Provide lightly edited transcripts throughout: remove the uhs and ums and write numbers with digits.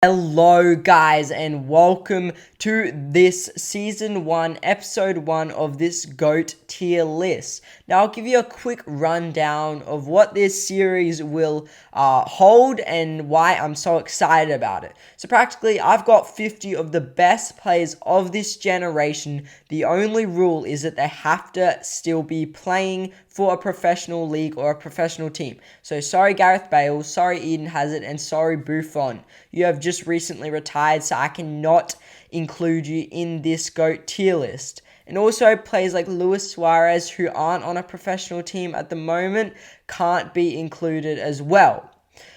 Hello guys, and welcome to this season 1 episode 1 of this GOAT tier list. Now I'll give you a quick rundown of what this series will hold and why I'm so excited about it. So practically I've got 50 of the best players of this generation. The only rule is that they have to still be playing for a professional league or a professional team. So sorry Gareth Bale, sorry Eden Hazard, and sorry Buffon. You have just recently retired, so I cannot include you in this GOAT tier list. And also players like Luis Suarez, who aren't on a professional team at the moment, can't be included as well.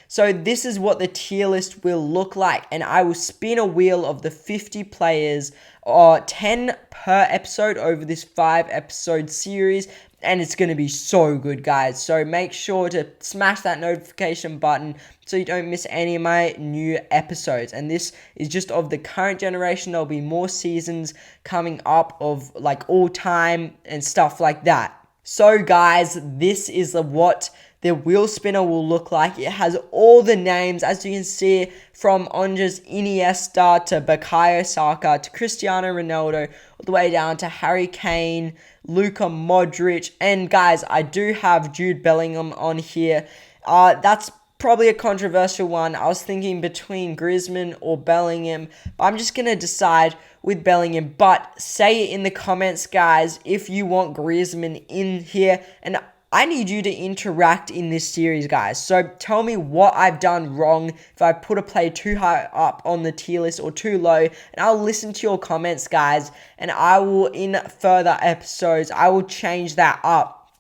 So this is what the tier list will look like, and I will spin a wheel of the 50 players, 10 per episode over this 5-episode series, and it's going to be so good, guys. So make sure to smash that notification button so you don't miss any of my new episodes. And this is just of the current generation. There'll be more seasons coming up of like all time and stuff like that. So guys, this is what the wheel spinner will look like. It has all the names, as you can see, from Andres Iniesta to Bukayo Saka to Cristiano Ronaldo, all the way down to Harry Kane, Luka Modric, and guys, I do have Jude Bellingham on here. That's probably a controversial one. I was thinking between Griezmann or Bellingham, but I'm just going to decide with Bellingham. But say in the comments, guys, if you want Griezmann in here, and I need you to interact in this series, guys. So tell me what I've done wrong, if I put a player too high up on the tier list or too low, and I'll listen to your comments, guys, and I will, in further episodes, I will change that up.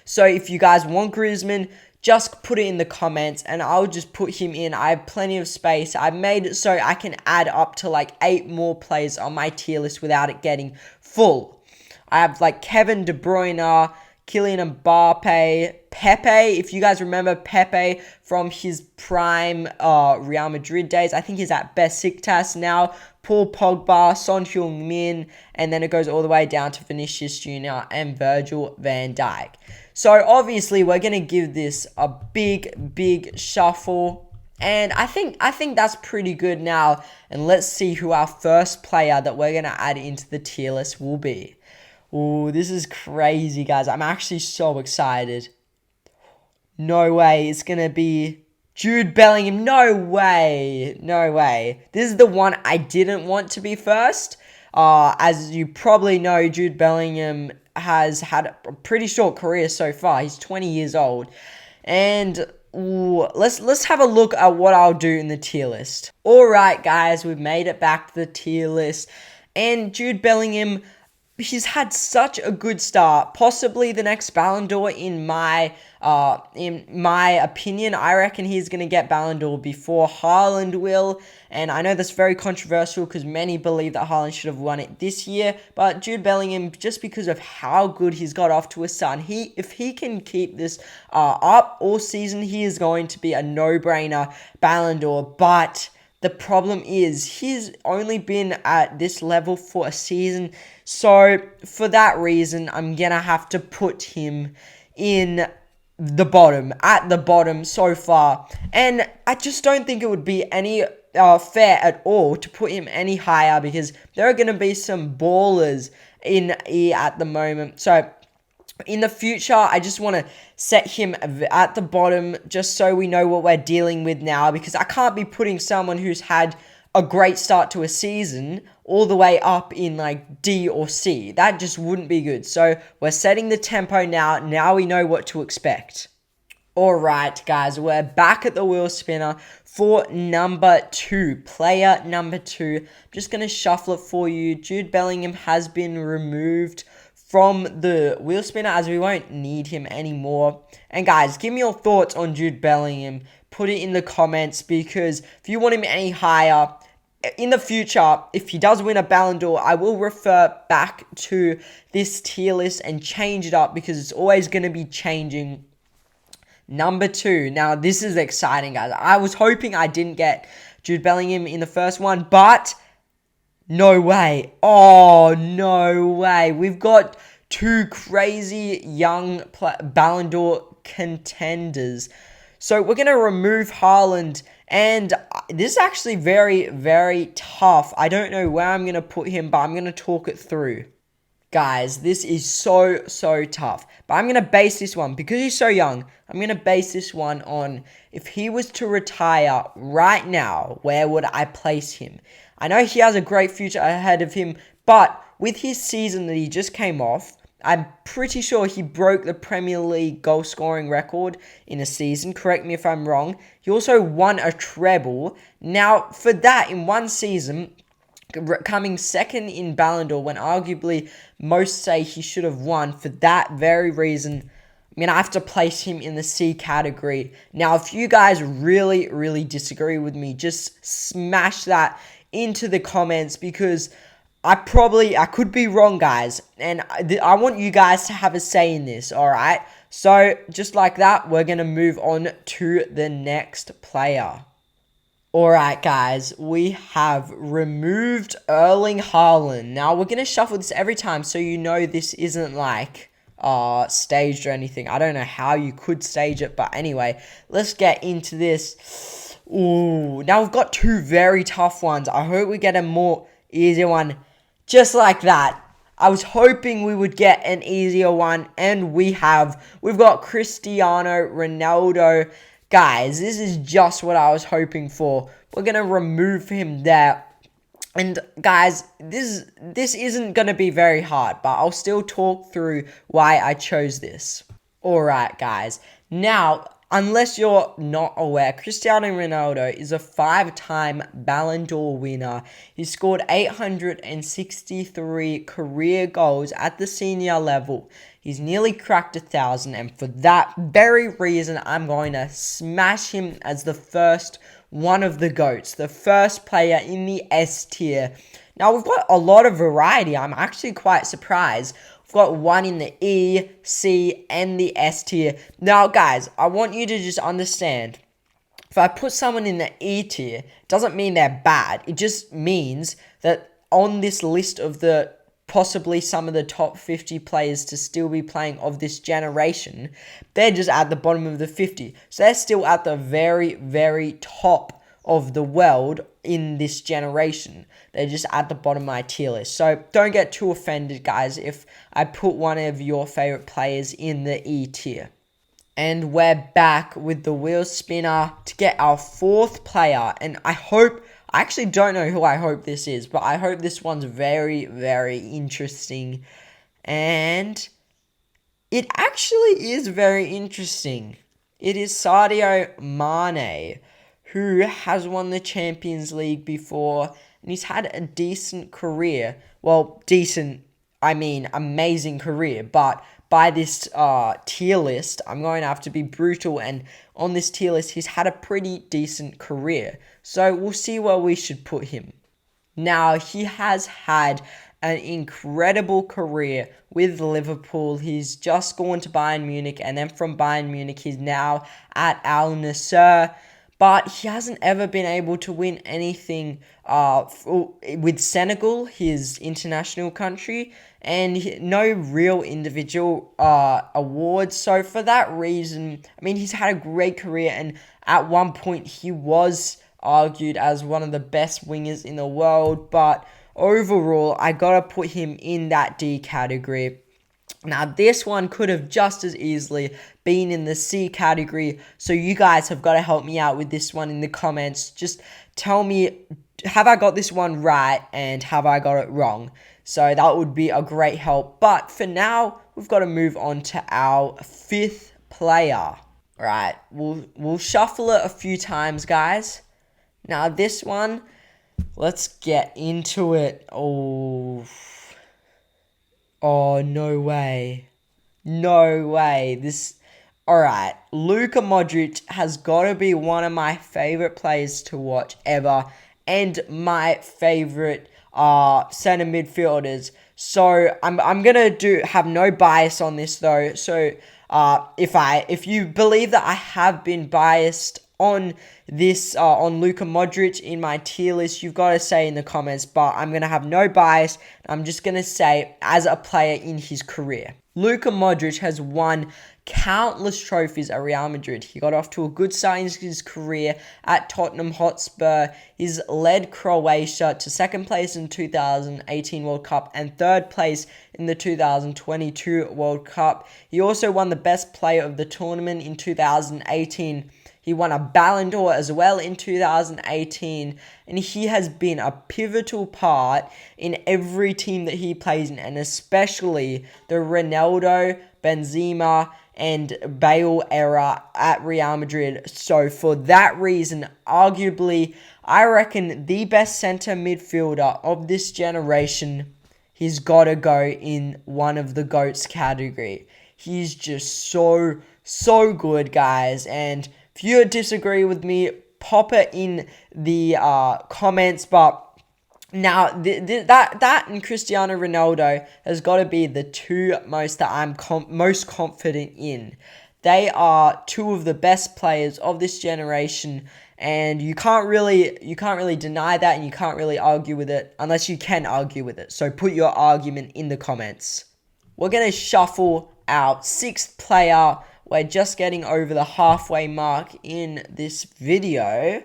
So if you guys want Griezmann, just put it in the comments and I'll just put him in. I have plenty of space. I've made it so I can add up to like 8 more players on my tier list without it getting full. I have like Kevin De Bruyne, Kylian Mbappe, Pepe. If you guys remember Pepe from his prime Real Madrid days, I think he's at Besiktas now. Paul Pogba, Son Heung-min, and then it goes all the way down to Vinicius Jr. and Virgil van Dijk. So obviously we're going to give this a big shuffle, and I think that's pretty good now. And let's see who our first player that we're going to add into the tier list will be. Ooh, this is crazy, guys. I'm actually so excited. No way. It's going to be Jude Bellingham. No way. This is the one I didn't want to be first. As you probably know, Jude Bellingham has had a pretty short career so far. He's 20 years old. And let's have a look at what I'll do in the tier list. Alright, guys. We've made it back to the tier list. And Jude Bellingham, he's had such a good start, possibly the next Ballon d'Or in my opinion. I reckon he's going to get Ballon d'Or before Haaland will, and I know that's very controversial because many believe that Haaland should have won it this year, but Jude Bellingham, just because of how good he's got off to a start, if he can keep this up all season, he is going to be a no-brainer Ballon d'Or. But the problem is he's only been at this level for a season. So for that reason, I'm going to have to put him at the bottom so far. And I just don't think it would be any fair at all to put him any higher, because there are going to be some ballers in E at the moment. So in the future, I just want to set him at the bottom just so we know what we're dealing with now, because I can't be putting someone who's had a great start to a season all the way up in like D or C. That just wouldn't be good. So we're setting the tempo now. Now we know what to expect. Alright, guys, we're back at the wheel spinner for number 2. Player number 2. I'm just going to shuffle it for you. Jude Bellingham has been removed from the wheel spinner as we won't need him anymore. And guys, give me your thoughts on Jude Bellingham. Put it in the comments, because if you want him any higher in the future, if he does win a Ballon d'Or, I will refer back to this tier list and change it up, because it's always going to be changing. Number 2. Now, this is exciting, guys. I was hoping I didn't get Jude Bellingham in the first one, but no way. Oh, no way. We've got 2 crazy young Ballon d'Or contenders. So we're going to remove Haaland And this is actually very, very tough. I don't know where I'm going to put him, but I'm going to talk it through. Guys, this is so, so tough. But I'm going to base this one, because he's so young, I'm going to base this one on if he was to retire right now, where would I place him? I know he has a great future ahead of him, but with his season that he just came off, I'm pretty sure he broke the Premier League goal scoring record in a season. Correct me if I'm wrong. He also won a treble. Now, for that, in one season, coming second in Ballon d'Or, when arguably most say he should have won, for that very reason, I'm going to have to place him in the C category. Now, if you guys really, really disagree with me, just smash that into the comments, because I could be wrong, guys, and I want you guys to have a say in this, alright? So, just like that, we're going to move on to the next player. Alright, guys, we have removed Erling Haaland. Now, we're going to shuffle this every time, so you know this isn't like staged or anything. I don't know how you could stage it, but anyway, let's get into this. Ooh, now we've got two very tough ones. I hope we get a more easier one. Just like that. I was hoping we would get an easier one, and we have. We've got Cristiano Ronaldo. Guys, this is just what I was hoping for. We're going to remove him there. And guys, this isn't going to be very hard, but I'll still talk through why I chose this. Alright, guys. Now, unless you're not aware, Cristiano Ronaldo is a 5-time Ballon d'Or winner. He scored 863 career goals at the senior level. He's nearly cracked 1,000, and for that very reason, I'm going to smash him as the first one of the GOATs, the first player in the S tier. Now, we've got a lot of variety. I'm actually quite surprised. We've got one in the E, C, and the S tier. Now, guys, I want you to just understand, if I put someone in the E tier, it doesn't mean they're bad. It just means that on this list of the possibly some of the top 50 players to still be playing of this generation, they're just at the bottom of the 50. So they're still at the very, very top of the world in this generation. They're just at the bottom of my tier list. So don't get too offended, guys, if I put one of your favorite players in the E tier. And we're back with the wheel spinner to get our fourth player. And I actually don't know who I hope this is, but I hope this one's very, very interesting. And it actually is very interesting. It is Sadio Mane, who has won the Champions League before, and he's had a decent career. Well, decent, I mean amazing career, but by this tier list, I'm going to have to be brutal, and on this tier list, he's had a pretty decent career. So we'll see where we should put him. Now, he has had an incredible career with Liverpool. He's just gone to Bayern Munich, and then from Bayern Munich, he's now at Al Nassr. But he hasn't ever been able to win anything with Senegal, his international country, and no real individual awards. So for that reason, I mean, he's had a great career, and at one point he was argued as one of the best wingers in the world. But overall, I gotta put him in that D category. Now, this one could have just as easily been in the C category, so you guys have got to help me out with this one in the comments. Just tell me, have I got this one right and have I got it wrong? So that would be a great help. But for now, we've got to move on to our fifth player. Right, we'll shuffle it a few times, guys. Now, this one, let's get into it. Oh, no way. No way. Alright, Luka Modric has got to be one of my favorite players to watch ever, and my favorite center midfielders. So I'm gonna have no bias on this though. So if you believe that I have been biased on this on Luka Modric in my tier list, you've got to say in the comments, but I'm going to have no bias. I'm just going to say as a player in his career. Luka Modric has won countless trophies at Real Madrid. He got off to a good start in his career at Tottenham Hotspur. He's led Croatia to second place in 2018 World Cup and third place in the 2022 World Cup. He also won the best player of the tournament in 2018. He won a Ballon d'Or as well in 2018, and he has been a pivotal part in every team that he plays in, and especially the Ronaldo, Benzema, and Bale era at Real Madrid. So for that reason, arguably, I reckon the best center midfielder of this generation, he's got to go in one of the GOATs category. He's just so good, guys, and if you disagree with me, pop it in the comments. But now that and Cristiano Ronaldo has got to be the two most that I'm most confident in. They are two of the best players of this generation, and you can't really deny that, and you can't really argue with it unless you can argue with it. So put your argument in the comments. We're gonna shuffle our sixth player. We're just getting over the halfway mark in this video.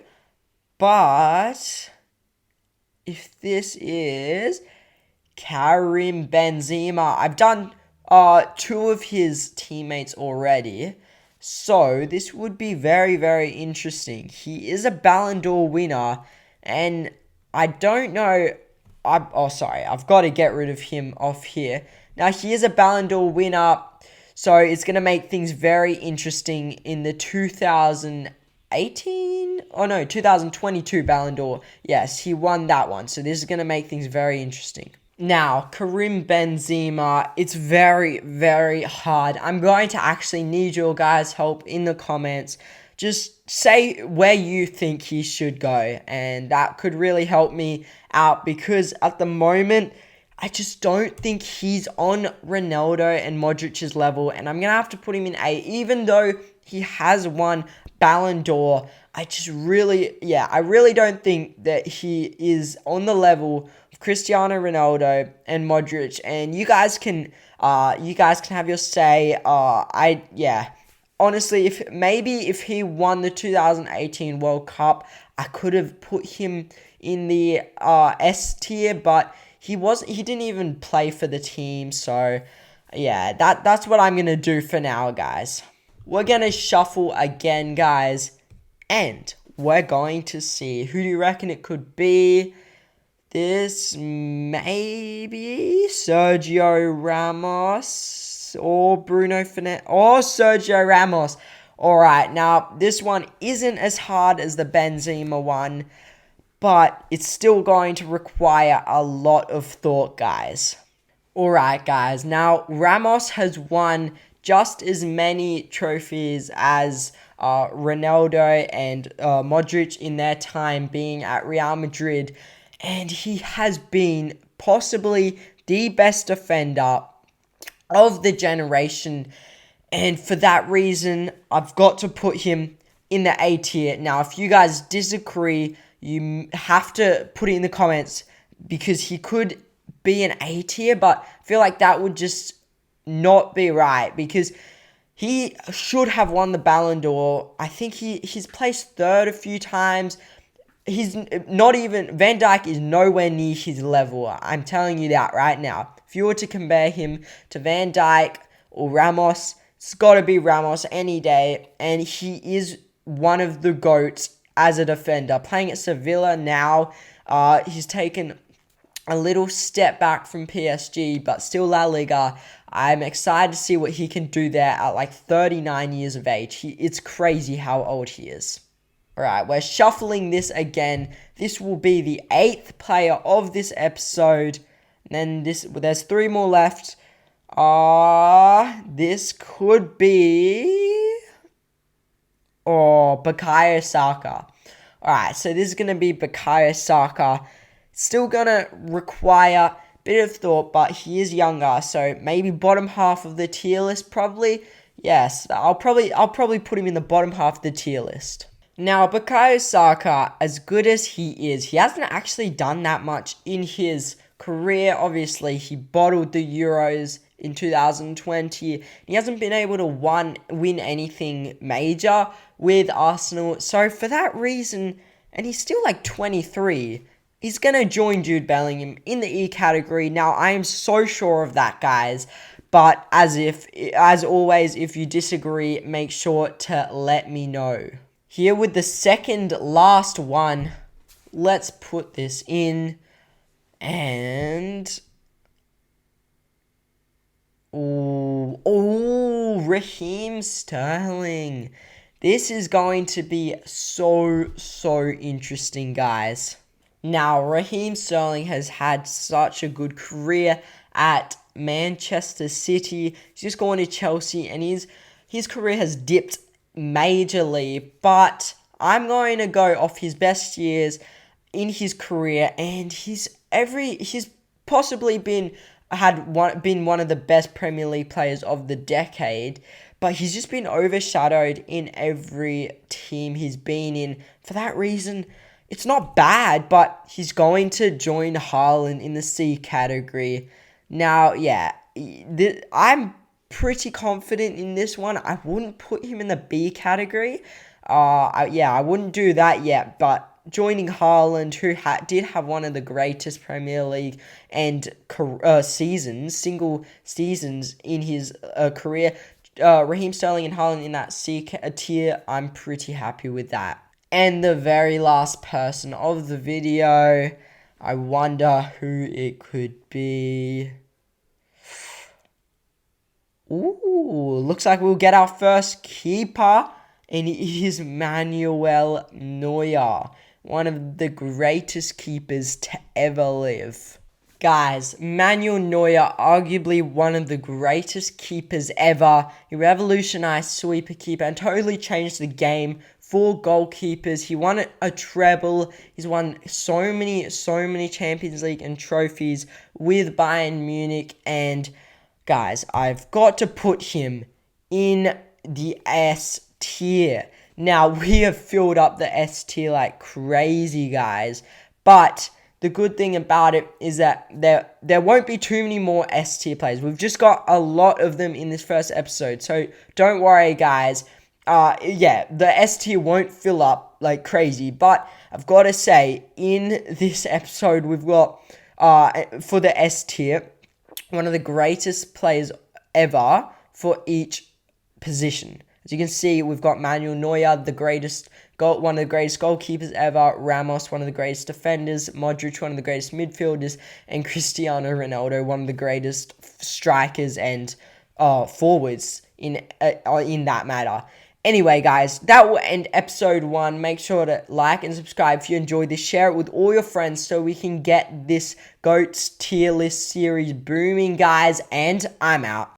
But if this is Karim Benzema, I've done two of his teammates already. So this would be very interesting. He is a Ballon d'Or winner, and I don't know. I've got to get rid of him off here. Now, he is a Ballon d'Or winner, so it's going to make things very interesting in the 2022 Ballon d'Or. Yes, he won that one, so this is going to make things very interesting. Now, Karim Benzema, it's very hard. I'm going to actually need your guys' help in the comments. Just say where you think he should go, and that could really help me out, because at the moment, I just don't think he's on Ronaldo and Modric's level, and I'm going to have to put him in A, even though he has won Ballon d'Or. I really don't think that he is on the level of Cristiano Ronaldo and Modric, and you guys can have your say. Honestly, if he won the 2018 World Cup, I could have put him in the S tier, but he didn't even play for the team, so yeah, that's what I'm gonna do for now, guys. We're gonna shuffle again, guys, and we're going to see who do you reckon it could be. This maybe Sergio Ramos or Bruno Fernandes or Sergio Ramos. Alright, now this one isn't as hard as the Benzema one, but it's still going to require a lot of thought, guys. Alright, guys, now Ramos has won just as many trophies as Ronaldo and Modric in their time being at Real Madrid, and he has been possibly the best defender of the generation, and for that reason, I've got to put him in the A tier. Now, if you guys disagree, you have to put it in the comments, because he could be an A tier, but I feel like that would just not be right, because he should have won the Ballon d'Or. I think he's placed third a few times. He's not even, Van Dijk is nowhere near his level. I'm telling you that right now. If you were to compare him to Van Dijk or Ramos, it's got to be Ramos any day, and he is one of the GOATs as a defender. Playing at Sevilla now, he's taken a little step back from PSG, but still La Liga. I'm excited to see what he can do there at like 39 years of age. It's crazy how old he is. Alright, we're shuffling this again. This will be the 8th player of this episode. And then there's 3 more left. This could be Bukayo Saka. Alright, so this is going to be Bukayo Saka. Still going to require a bit of thought, but he is younger, so maybe bottom half of the tier list, probably. Yes, I'll probably put him in the bottom half of the tier list. Now, Bukayo Saka, as good as he is, he hasn't actually done that much in his career. Obviously, he bottled the Euros in 2020. He hasn't been able to win anything major with Arsenal. So for that reason, and he's still like 23, he's going to join Jude Bellingham in the E category. Now, I am so sure of that, guys. But as always, if you disagree, make sure to let me know. Here with the second last one, let's put this in. And Raheem Sterling. This is going to be so interesting, guys. Now, Raheem Sterling has had such a good career at Manchester City. He's just gone to Chelsea, and his career has dipped majorly. But I'm going to go off his best years in his career, and he's possibly been one of the best Premier League players of the decade, but he's just been overshadowed in every team he's been in. For that reason, it's not bad, but he's going to join Haaland in the C category. Now, yeah, I'm pretty confident in this one. I wouldn't put him in the B category. I wouldn't do that yet, but joining Haaland, who did have one of the greatest Premier League and single seasons in his career, Raheem Sterling and Haaland in that C tier, I'm pretty happy with that. And the very last person of the video, I wonder who it could be. Ooh, looks like we'll get our first keeper, and it is Manuel Neuer, one of the greatest keepers to ever live. Guys, Manuel Neuer, arguably one of the greatest keepers ever. He revolutionized sweeper keeper and totally changed the game for goalkeepers. He won a treble. He's won so many Champions League and trophies with Bayern Munich. And guys, I've got to put him in the S tier. Now, we have filled up the S tier like crazy, guys. But the good thing about it is that there won't be too many more S tier players. We've just got a lot of them in this first episode. So don't worry, guys. The S tier won't fill up like crazy. But I've got to say, in this episode, we've got, for the S tier, one of the greatest players ever for each position. As you can see, we've got Manuel Neuer, one of the greatest goalkeepers ever, Ramos, one of the greatest defenders, Modric, one of the greatest midfielders, and Cristiano Ronaldo, one of the greatest strikers and forwards in that matter. Anyway, guys, that will end episode 1. Make sure to like and subscribe if you enjoyed this. Share it with all your friends so we can get this GOATS tier list series booming, guys. And I'm out.